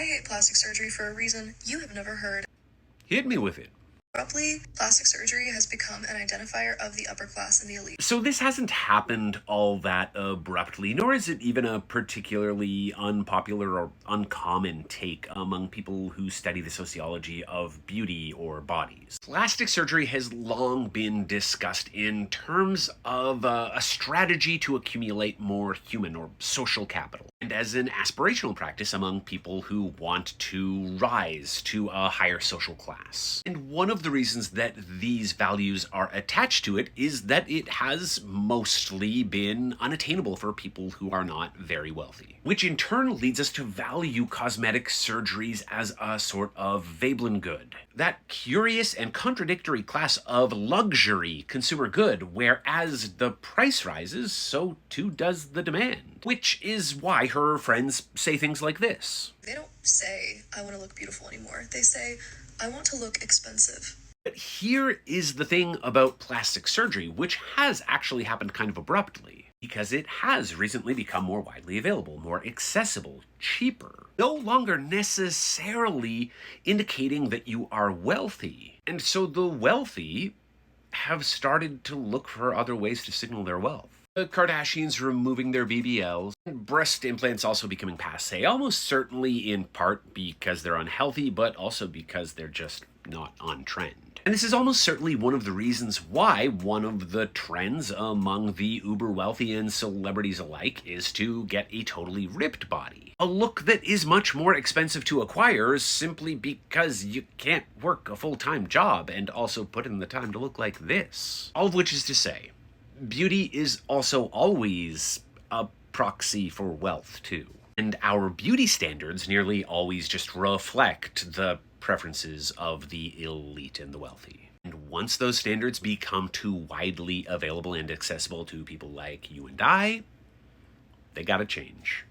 hate plastic surgery for a reason you have never heard. Hit me with it. Abruptly, plastic surgery has become an identifier of the upper class and the elite. So this hasn't happened all that abruptly, nor is it even a particularly unpopular or uncommon take among people who study the sociology of beauty or bodies. Plastic surgery has long been discussed in terms of a strategy to accumulate more human or social capital, and as an aspirational practice among people who want to rise to a higher social class. And one of the reasons that these values are attached to it is that it has mostly been unattainable for people who are not very wealthy, which in turn leads us to value cosmetic surgeries as a sort of Veblen good, that curious and contradictory class of luxury consumer good, where as the price rises, so too does the demand, which is why her friends say things like this. They don't say, I want to look beautiful anymore. They say, I want to look expensive. But here is the thing about plastic surgery, which has actually happened kind of abruptly, because it has recently become more widely available, more accessible, cheaper, no longer necessarily indicating that you are wealthy. And so the wealthy have started to look for other ways to signal their wealth. The Kardashians removing their BBLs, and breast implants also becoming passé, almost certainly in part because they're unhealthy, but also because they're just not on trend. And this is almost certainly one of the reasons why one of the trends among the uber wealthy and celebrities alike is to get a totally ripped body. A look that is much more expensive to acquire simply because you can't work a full-time job and also put in the time to look like this. All of which is to say, beauty is also always a proxy for wealth, too. And our beauty standards nearly always just reflect the preferences of the elite and the wealthy. And once those standards become too widely available and accessible to people like you and I, they gotta change.